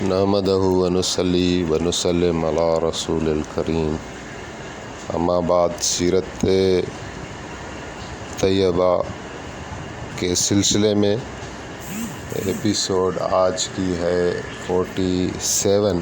نحمدہ ونصلی ونسلم علی رسول الکریم، اما بعد۔ سیرت طیبہ کے سلسلے میں ایپیسوڈ آج کی ہے 47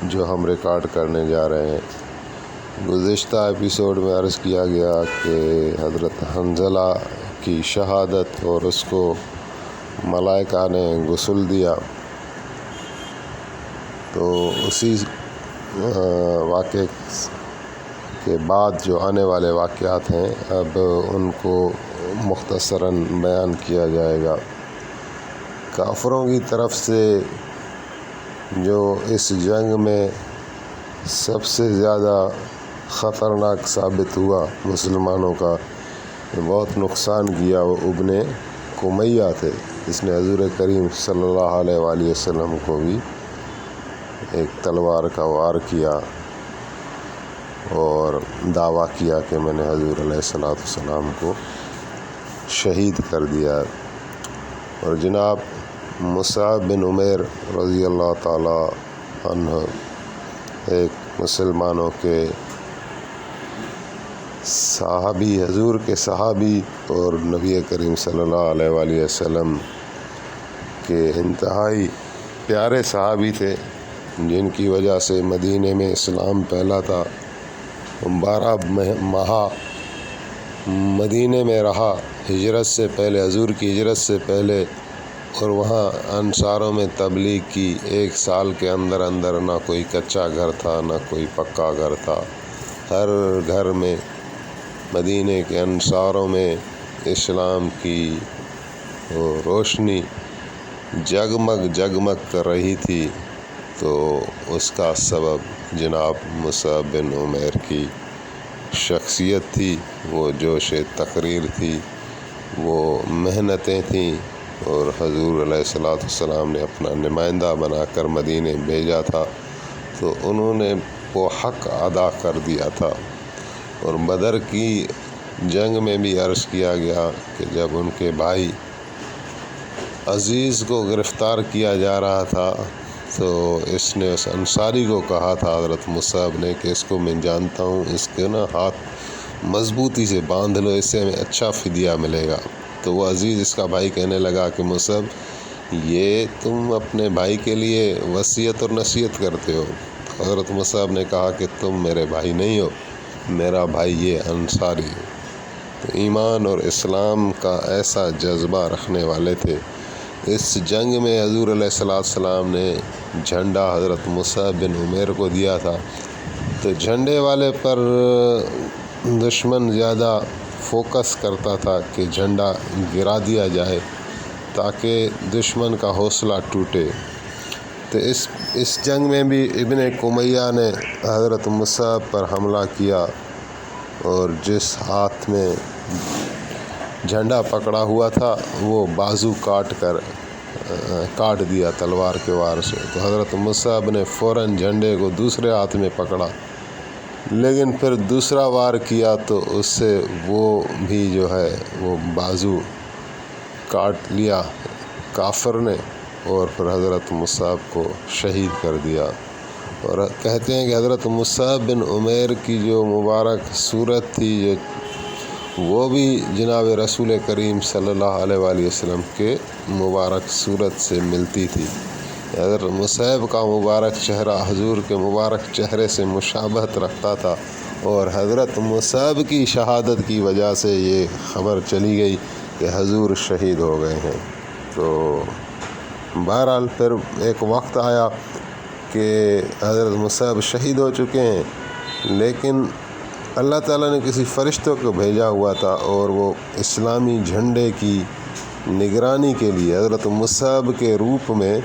جو ہم ریکارڈ کرنے جا رہے ہیں۔ گزشتہ ایپیسوڈ میں عرض کیا گیا کہ حضرت حنظلہ کی شہادت اور اس کو ملائکہ نے غسل دیا، تو اسی واقعے کے بعد جو آنے والے واقعات ہیں اب ان کو مختصراً بیان کیا جائے گا۔ کافروں کی طرف سے جو اس جنگ میں سب سے زیادہ خطرناک ثابت ہوا مسلمانوں کا، بہت نقصان کیا، وہ ابن کمیہ تھے، جس نے حضور کریم صلی اللہ علیہ وآلہ وسلم کو بھی ایک تلوار کا وار کیا اور دعویٰ کیا کہ میں نے حضور علیہ السلام کو شہید کر دیا۔ اور جناب مصعب بن عمیر رضی اللہ تعالی عنہ، ایک مسلمانوں کے صحابی، حضور کے صحابی اور نبی کریم صلی اللہ علیہ وآلہ وسلم کے انتہائی پیارے صحابی تھے، جن کی وجہ سے مدینہ میں اسلام پھیلا تھا۔ 12 ماہ مدینہ میں رہا ہجرت سے پہلے، حضور کی ہجرت سے پہلے، اور وہاں انصاروں میں تبلیغ کی۔ 1 سال کے اندر نہ کوئی کچا گھر تھا، نہ کوئی پکا گھر تھا، ہر گھر میں مدینہ کے انصاروں میں اسلام کی روشنی جگمگ کر رہی تھی۔ تو اس کا سبب جناب مصعب بن عمیر کی شخصیت تھی، وہ جوش تقریر تھی، وہ محنتیں تھیں، اور حضور علیہ السلام نے اپنا نمائندہ بنا کر مدینہ بھیجا تھا، تو انہوں نے وہ حق ادا کر دیا تھا۔ اور بدر کی جنگ میں بھی عرض کیا گیا کہ جب ان کے بھائی عزیز کو گرفتار کیا جا رہا تھا، تو اس نے اس انصاری کو کہا تھا، حضرت مصعب نے، کہ اس کو میں جانتا ہوں، اس کے ہاتھ مضبوطی سے باندھ لو، اس سے ہمیں اچھا فدیہ ملے گا۔ تو وہ عزیز، اس کا بھائی، کہنے لگا کہ مصعب، یہ تم اپنے بھائی کے لیے وصیت اور نصیحت کرتے ہو؟ تو حضرت مصعب نے کہا کہ تم میرے بھائی نہیں ہو، میرا بھائی یہ انصاری ہے۔ تو ایمان اور اسلام کا ایسا جذبہ رکھنے والے تھے۔ اس جنگ میں حضور علیہ السلام نے جھنڈا حضرت مصعب بن عمیر کو دیا تھا، تو جھنڈے والے پر دشمن زیادہ فوکس کرتا تھا کہ جھنڈا گرا دیا جائے تاکہ دشمن کا حوصلہ ٹوٹے۔ تو اس جنگ میں بھی ابن کمیہ نے حضرت مصعب پر حملہ کیا، اور جس ہاتھ میں جھنڈا پکڑا ہوا تھا وہ بازو کاٹ دیا تلوار کے وار سے۔ تو حضرت مصعب نے فوراً جھنڈے کو دوسرے ہاتھ میں پکڑا، لیکن پھر دوسرا وار کیا تو اس سے وہ بھی جو ہے وہ بازو کاٹ لیا کافر نے، اور پھر حضرت مصعب کو شہید کر دیا۔ اور کہتے ہیں کہ حضرت مصعب بن عمیر کی جو مبارک صورت تھی، وہ بھی جناب رسول کریم صلی اللہ علیہ وآلہ وسلم کے مبارک صورت سے ملتی تھی۔ حضرت مصعب کا مبارک چہرہ حضور کے مبارک چہرے سے مشابہت رکھتا تھا، اور حضرت مصعب کی شہادت کی وجہ سے یہ خبر چلی گئی کہ حضور شہید ہو گئے ہیں۔ تو بہرحال پھر ایک وقت آیا کہ حضرت مصعب شہید ہو چکے ہیں، لیکن اللہ تعالیٰ نے کسی فرشتوں کو بھیجا ہوا تھا، اور وہ اسلامی جھنڈے کی نگرانی کے لیے حضرت مصعب کے روپ میں،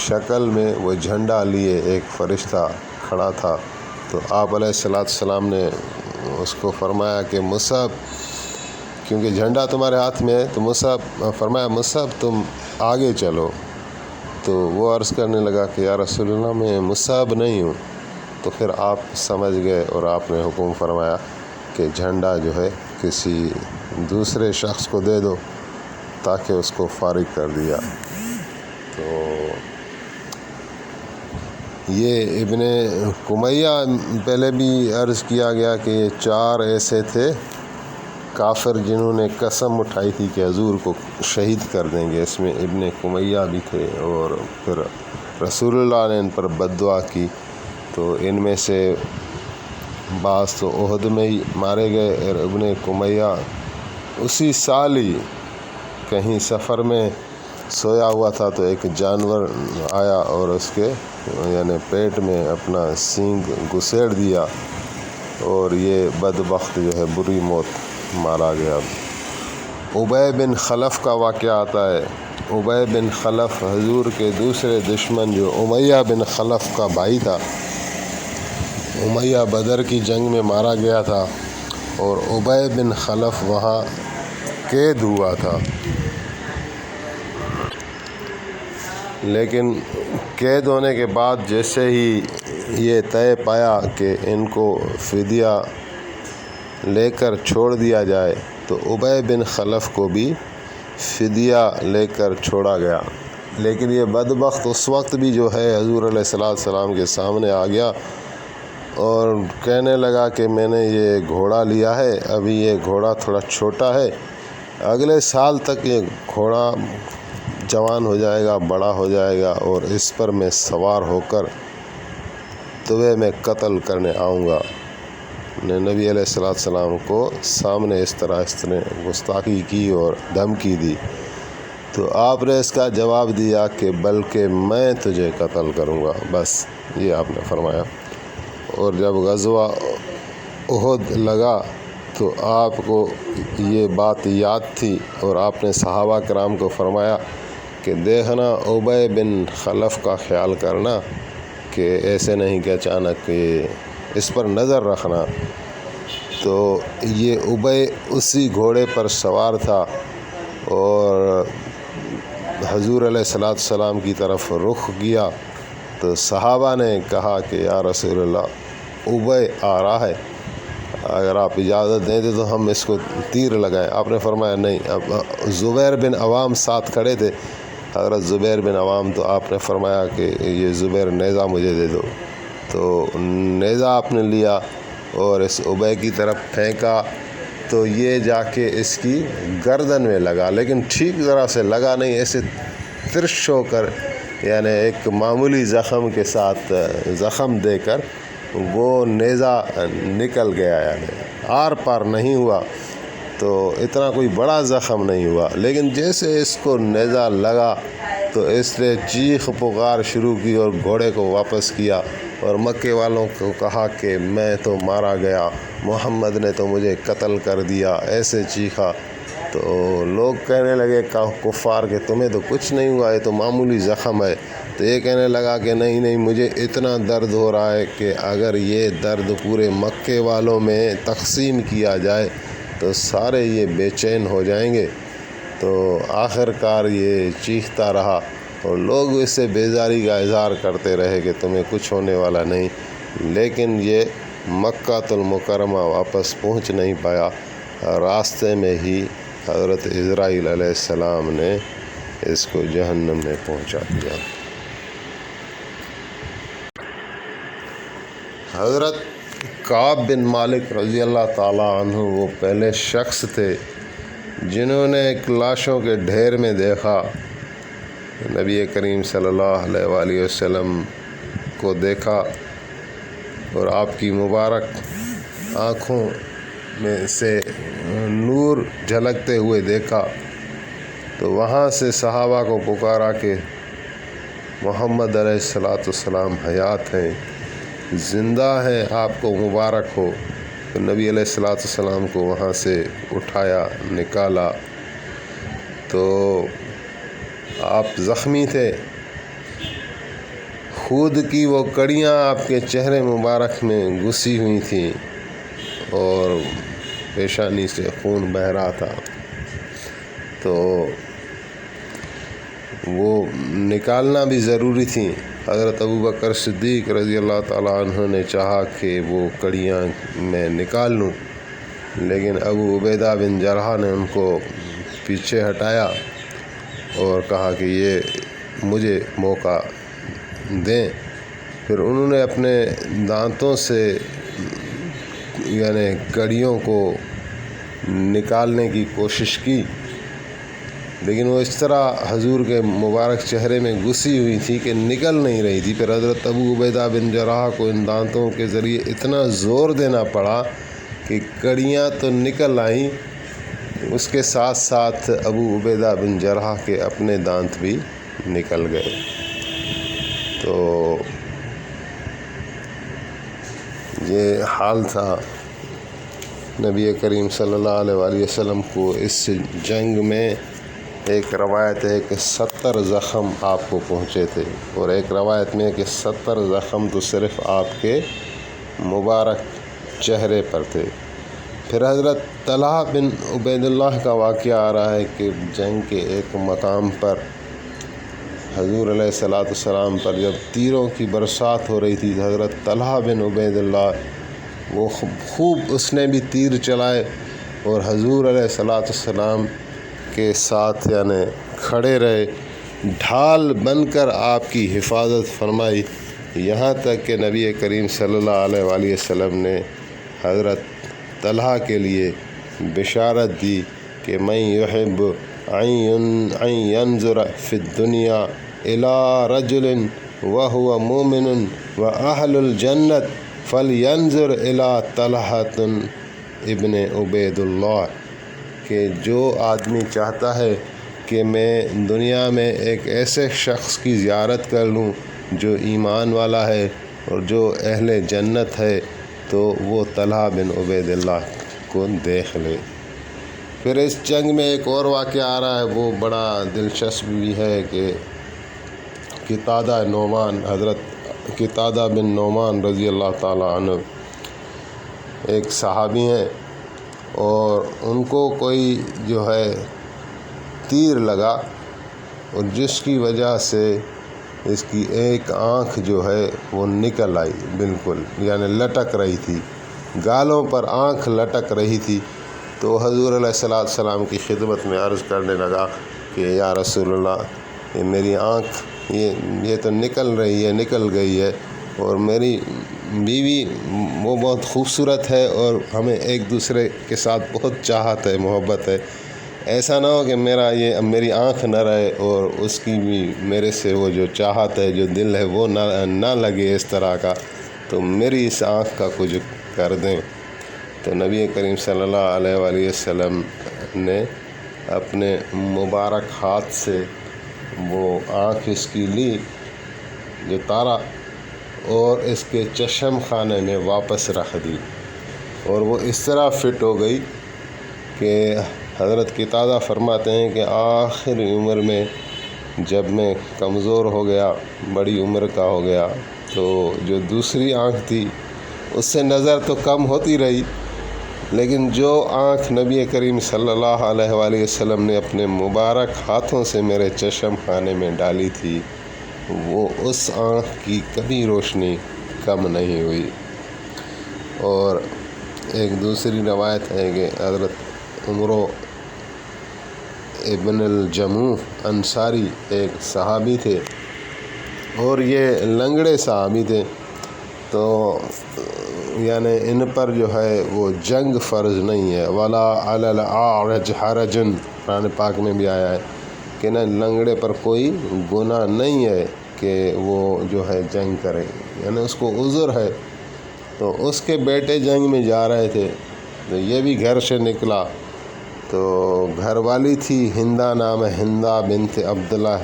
شکل میں وہ جھنڈا لیے ایک فرشتہ کھڑا تھا۔ تو آپ علیہ السلام نے اس کو فرمایا کہ مصعب، کیونکہ جھنڈا تمہارے ہاتھ میں ہے، تو مصعب تم آگے چلو۔ تو وہ عرض کرنے لگا کہ یا رسول اللہ، میں مصعب نہیں ہوں۔ تو پھر آپ سمجھ گئے، اور آپ نے حکم فرمایا کہ جھنڈا جو ہے کسی دوسرے شخص کو دے دو، تاکہ اس کو فارغ کر دیا۔ تو یہ ابن کمیہ پہلے بھی عرض کیا گیا کہ یہ 4 ایسے تھے کافر جنہوں نے قسم اٹھائی تھی کہ حضور کو شہید کر دیں گے. اس میں ابن کمیہ بھی تھے، اور پھر رسول اللہ نے ان پر بد دعا کی. تو ان میں سے بعض تو احد میں ہی مارے گئے، اور ابن کمیہ اسی سال ہی کہیں سفر میں سویا ہوا تھا تو ایک جانور آیا اور اس کے یعنی پیٹ میں اپنا سینگ گھسیڑ دیا، اور یہ بدبخت جو ہے بری موت مارا گیا. ابی بن خلف کا واقعہ آتا ہے. ابی بن خلف حضور کے دوسرے دشمن جو امیہ بن خلف کا بھائی تھا، امیہ بدر کی جنگ میں مارا گیا تھا، اور ابی بن خلف وہاں قید ہوا تھا. لیکن قید ہونے کے بعد جیسے ہی یہ طے پایا کہ ان کو فدیہ لے کر چھوڑ دیا جائے تو ابی بن خلف کو بھی فدیہ لے کر چھوڑا گیا. لیکن یہ بدبخت اس وقت بھی جو ہے حضور علیہ السلام کے سامنے آ گیا اور کہنے لگا کہ میں نے یہ گھوڑا لیا ہے، ابھی یہ گھوڑا تھوڑا چھوٹا ہے، اگلے سال تک یہ گھوڑا جوان ہو جائے گا، بڑا ہو جائے گا، اور اس پر میں سوار ہو کر تمہیں میں قتل کرنے آؤں گا. نبی علیہ السلام کو سامنے اس طرح گستاخی کی اور دھمکی دی. تو آپ نے اس کا جواب دیا کہ بلکہ میں تجھے قتل کروں گا، بس یہ آپ نے فرمایا. اور جب غزوہ احد لگا تو آپ کو یہ بات یاد تھی، اور آپ نے صحابہ کرام کو فرمایا کہ دیکھنا ابی بن خلف کا خیال کرنا کہ ایسے نہیں کہ اچانک اس پر نظر رکھنا. تو یہ ابی اسی گھوڑے پر سوار تھا اور حضور علیہ السلام کی طرف رخ کیا. تو صحابہ نے کہا کہ یا رسول اللہ ابی آ رہا ہے، اگر آپ اجازت دیں تو ہم اس کو تیر لگائیں. آپ نے فرمایا نہیں. اب زبیر بن عوام ساتھ کھڑے تھے، حضرت زبیر بن عوام، تو آپ نے فرمایا کہ یہ زبیر نیزہ مجھے دے دو. تو نیزہ آپ نے لیا اور اس ابی کی طرف پھینکا تو یہ جا کے اس کی گردن میں لگا، لیکن ٹھیک طرح سے لگا نہیں، ایسے ترش ہو کر، یعنی ایک معمولی زخم کے ساتھ زخم دے کر وہ نیزہ نکل گیا، یعنی آر پار نہیں ہوا. تو اتنا کوئی بڑا زخم نہیں ہوا، لیکن جیسے اس کو نیزہ لگا تو اس نے چیخ پکار شروع کی اور گھوڑے کو واپس کیا اور مکے والوں کو کہا کہ میں تو مارا گیا، محمد نے تو مجھے قتل کر دیا، ایسے چیخا. تو لوگ کہنے لگے کفار کہ تمہیں تو کچھ نہیں ہوا، یہ تو معمولی زخم ہے. تو یہ کہنے لگا کہ نہیں، مجھے اتنا درد ہو رہا ہے کہ اگر یہ درد پورے مکے والوں میں تقسیم کیا جائے تو سارے یہ بے چین ہو جائیں گے. تو آخر کار یہ چیختا رہا اور لوگ اس سے بیزاری کا اظہار کرتے رہے کہ تمہیں کچھ ہونے والا نہیں، لیکن یہ مکہ المکرمہ واپس پہنچ نہیں پایا. راستے میں ہی حضرت عزرائیل علیہ السلام نے اس کو جہنم میں پہنچا دیا. حضرت کعب بن مالک رضی اللہ تعالیٰ عنہ وہ پہلے شخص تھے جنہوں نے ایک لاشوں کے ڈھیر میں دیکھا نبی کریم صلی اللہ علیہ وآلہ وسلم کو دیکھا اور آپ کی مبارک آنکھوں میں سے نور جھلکتے ہوئے دیکھا. تو وہاں سے صحابہ کو پکارا کہ محمد علیہ السلام حیات ہیں، زندہ ہیں، آپ کو مبارک ہو. تو نبی علیہ السلام کو وہاں سے اٹھایا، نکالا. تو آپ زخمی تھے، خود کی وہ کڑیاں آپ کے چہرے مبارک میں گھسی ہوئی تھیں اور پیشانی سے خون بہہ رہا تھا. تو وہ نکالنا بھی ضروری تھی. حضرت ابوبکر صدیق رضی اللہ تعالیٰ عنہ نے چاہا کہ وہ کڑیاں میں نکال لوں، لیکن ابو عبیدہ بن جرحہ نے ان کو پیچھے ہٹایا اور کہا کہ یہ مجھے موقع دیں. پھر انہوں نے اپنے دانتوں سے یعنی کڑیوں کو نکالنے کی کوشش کی، لیکن وہ اس طرح حضور کے مبارک چہرے میں گھسی ہوئی تھی کہ نکل نہیں رہی تھی۔ پھر حضرت ابو عبیدہ بن جراح کو ان دانتوں کے ذریعے اتنا زور دینا پڑا کہ کڑیاں تو نکل آئیں، اس کے ساتھ ساتھ ابو عبیدہ بن جراح کے اپنے دانت بھی نکل گئے۔ تو یہ حال تھا نبی کریم صلی اللہ علیہ وآلہ وسلم کو اس جنگ میں۔ ایک روایت ہے کہ 70 زخم آپ کو پہنچے تھے، اور ایک روایت میں کہ 70 زخم تو صرف آپ کے مبارک چہرے پر تھے۔ پھر حضرت طلحہ بن عبید اللہ کا واقعہ آ رہا ہے کہ جنگ کے ایک مقام پر حضور علیہ الصلوۃ والسلام پر جب تیروں کی برسات ہو رہی تھی، حضرت طلحہ بن عبید اللہ وہ خوب اس نے بھی تیر چلائے اور حضور علیہ الصلوۃ والسلام کے ساتھ یعنی کھڑے رہے، ڈھال بن کر آپ کی حفاظت فرمائی، یہاں تک کہ نبی کریم صلی اللہ علیہ وآلہ وسلم نے حضرت طلحہ کے لیے بشارت دی کہ من یحب ان ینظر فی الدنیا الی رجل وهو مومن واہل الجنت فلینظر الی طلحہ ابن عبید اللہ، کہ جو آدمی چاہتا ہے کہ میں دنیا میں ایک ایسے شخص کی زیارت کر لوں جو ایمان والا ہے اور جو اہل جنت ہے، تو وہ طلحہ بن عبید اللہ کو دیکھ لے۔ پھر اس جنگ میں ایک اور واقعہ آ رہا ہے، وہ بڑا دلچسپ بھی ہے کہ قتادہ نعمان، حضرت قتادہ بن نعمان رضی اللہ تعالی عنہ ایک صحابی ہیں، اور ان کو کوئی جو ہے تیر لگا، اور جس کی وجہ سے اس کی ایک آنکھ جو ہے وہ نکل آئی، بالکل یعنی لٹک رہی تھی، گالوں پر آنکھ لٹک رہی تھی۔ تو حضور علیہ الصلوۃ والسلام کی خدمت میں عرض کرنے لگا کہ یا رسول اللہ، یہ میری آنکھ یہ تو نکل گئی ہے، اور میری بیوی وہ بہت خوبصورت ہے، اور ہمیں ایک دوسرے کے ساتھ بہت چاہت ہے، محبت ہے، ایسا نہ ہو کہ میری آنکھ نہ رہے اور اس کی بھی میرے سے وہ جو چاہت ہے، جو دل ہے، وہ نہ لگے اس طرح کا، تو میری اس آنکھ کا کچھ کر دیں۔ تو نبی کریم صلی اللہ علیہ وآلہ وسلم نے اپنے مبارک ہاتھ سے وہ آنکھ اس کی لی جو تارا، اور اس کے چشم خانے میں واپس رکھ دی، اور وہ اس طرح فٹ ہو گئی کہ حضرت قتادہ فرماتے ہیں کہ آخر عمر میں جب میں کمزور ہو گیا، بڑی عمر کا ہو گیا، تو جو دوسری آنکھ تھی اس سے نظر تو کم ہوتی رہی، لیکن جو آنکھ نبی کریم صلی اللہ علیہ وآلہ وسلم نے اپنے مبارک ہاتھوں سے میرے چشم خانے میں ڈالی تھی، وہ اس آنکھ کی کبھی روشنی کم نہیں ہوئی۔ اور ایک دوسری روایت ہے کہ حضرت عمرو ابن الجموح انصاری ایک صحابی تھے، اور یہ لنگڑے صحابی تھے، تو یعنی ان پر جو ہے وہ جنگ فرض نہیں ہے، ولا علی الاعرج حرج، قرآن پاک میں بھی آیا ہے کہ نہ لنگڑے پر کوئی گناہ نہیں ہے کہ وہ جو ہے جنگ کرے، یعنی اس کو عذر ہے۔ تو اس کے بیٹے جنگ میں جا رہے تھے، تو یہ بھی گھر سے نکلا، تو گھر والی تھی ہندا، نام ہے ہندا بنت عبداللہ،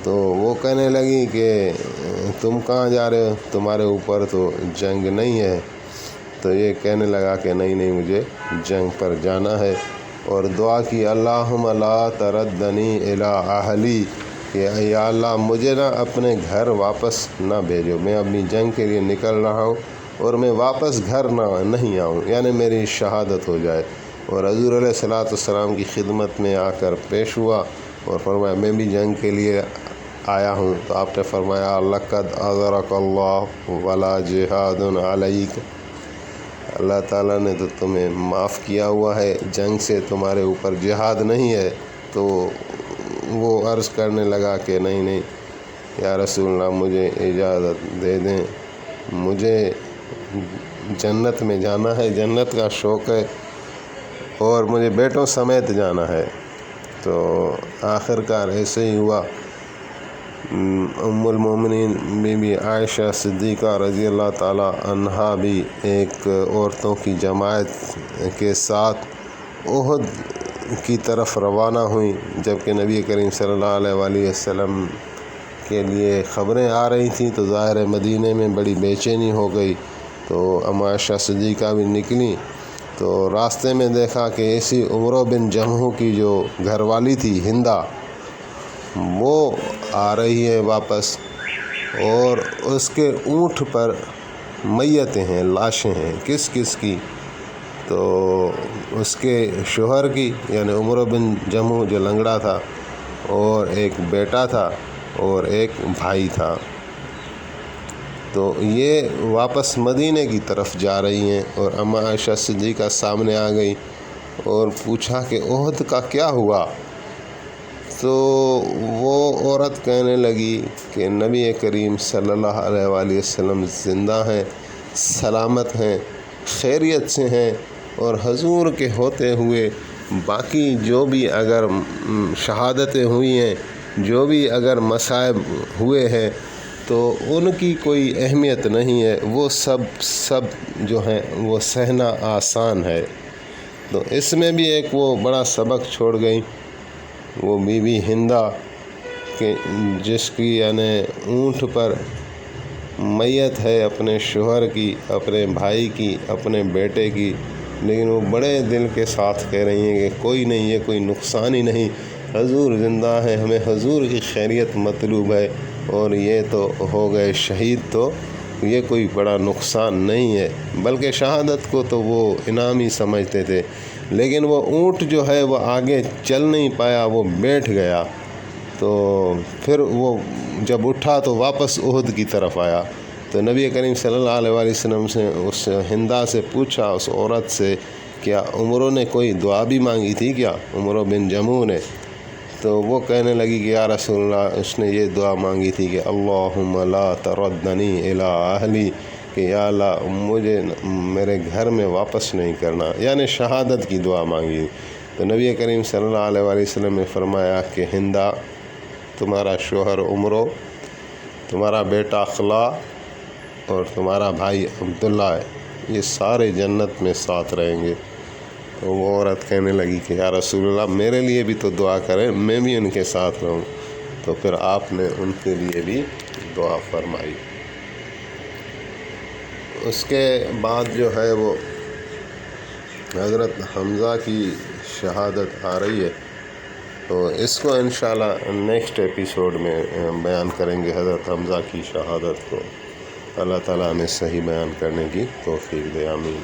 تو وہ کہنے لگی کہ تم کہاں جا رہے ہو، تمہارے اوپر تو جنگ نہیں ہے۔ تو یہ کہنے لگا کہ نہیں مجھے جنگ پر جانا ہے، اور دعا کی اللہم لا تردنی الی اہلی، کہ یا اللہ مجھے نہ اپنے گھر واپس نہ بھیجو، میں اپنی جنگ کے لیے نکل رہا ہوں اور میں واپس گھر نہیں آؤں، یعنی میری شہادت ہو جائے۔ اور حضور علیہ الصلوۃ والسلام کی خدمت میں آ کر پیش ہوا اور فرمایا میں بھی جنگ کے لیے آیا ہوں۔ تو آپ نے فرمایا لقد اعذرک اللہ ولا جہاد علیک، اللہ تعالیٰ نے تو تمہیں معاف کیا ہوا ہے، جنگ سے تمہارے اوپر جہاد نہیں ہے۔ تو وہ عرض کرنے لگا کہ نہیں یا رسول اللہ مجھے اجازت دے دیں، مجھے جنت میں جانا ہے، جنت کا شوق ہے اور مجھے بیٹوں سمیت جانا ہے۔ تو آخر کار ایسے ہی ہوا۔ ام المومنین بی بی عائشہ صدیقہ رضی اللہ تعالی عنہا بھی ایک عورتوں کی جماعت کے ساتھ احد کی طرف روانہ ہوئیں، جبکہ نبی کریم صلی اللہ علیہ وآلہ وسلم کے لیے خبریں آ رہی تھیں تو ظاہر مدینے میں بڑی بے چینی ہو گئی۔ تو ام عائشہ صدیقہ بھی نکلیں تو راستے میں دیکھا کہ ایسی عمرو بن جمح کی جو گھر والی تھی ہندہ، وہ آ رہی ہے واپس، اور اس کے اونٹ پر میتیں ہیں، لاشیں ہیں۔ کس کس کی؟ تو اس کے شوہر کی، یعنی عمرو بن جمح جو لنگڑا تھا، اور ایک بیٹا تھا اور ایک بھائی تھا۔ تو یہ واپس مدینے کی طرف جا رہی ہیں، اور اما عائشہ صدیقہ سامنے آ گئی اور پوچھا کہ احد کا کیا ہوا؟ تو وہ عورت کہنے لگی کہ نبی کریم صلی اللہ علیہ وآلہ وسلم زندہ ہیں، سلامت ہیں، خیریت سے ہیں، اور حضور کے ہوتے ہوئے باقی جو بھی اگر شہادتیں ہوئی ہیں، جو بھی اگر مصائب ہوئے ہیں، تو ان کی کوئی اہمیت نہیں ہے، وہ سب جو ہیں وہ سہنا آسان ہے۔ تو اس میں بھی ایک وہ بڑا سبق چھوڑ گئی وہ بی بی ہندہ، کہ جس کی یعنی اونٹ پر میت ہے اپنے شوہر کی، اپنے بھائی کی، اپنے بیٹے کی، لیکن وہ بڑے دل کے ساتھ کہہ رہی ہیں کہ کوئی نہیں، یہ کوئی نقصان ہی نہیں، حضور زندہ ہے، ہمیں حضور کی خیریت مطلوب ہے، اور یہ تو ہو گئے شہید، تو یہ کوئی بڑا نقصان نہیں ہے۔ بلکہ شہادت کو تو وہ انعام ہی سمجھتے تھے، لیکن وہ اونٹ جو ہے وہ آگے چل نہیں پایا، وہ بیٹھ گیا۔ تو پھر وہ جب اٹھا تو واپس احد کی طرف آیا، تو نبی کریم صلی اللہ علیہ وآلہ وسلم سے اس ہندہ سے پوچھا، اس عورت سے، کیا عمرو نے کوئی دعا بھی مانگی تھی کیا، عمرو بن جمح نے؟ تو وہ کہنے لگی کہ یا رسول اللہ، اس نے یہ دعا مانگی تھی کہ اللہم لا تردنی الی اہلی، کہ یا اللہ مجھے میرے گھر میں واپس نہیں کرنا، یعنی شہادت کی دعا مانگی۔ تو نبی کریم صلی اللہ علیہ وآلہ وسلم نے فرمایا کہ ہندہ، تمہارا شوہر عمرو، تمہارا بیٹا اخلا اور تمہارا بھائی عبداللہ ہے، یہ سارے جنت میں ساتھ رہیں گے۔ تو وہ عورت کہنے لگی کہ یا رسول اللہ میرے لیے بھی تو دعا کریں، میں بھی ان کے ساتھ رہوں۔ تو پھر آپ نے ان کے لیے بھی دعا فرمائی۔ اس کے بعد جو ہے وہ حضرت حمزہ کی شہادت آ رہی ہے، تو اس کو انشاءاللہ نیکسٹ ایپیسوڈ میں بیان کریں گے، حضرت حمزہ کی شہادت کو۔ اللہ تعالیٰ ہمیں صحیح بیان کرنے کی توفیق دے، آمین۔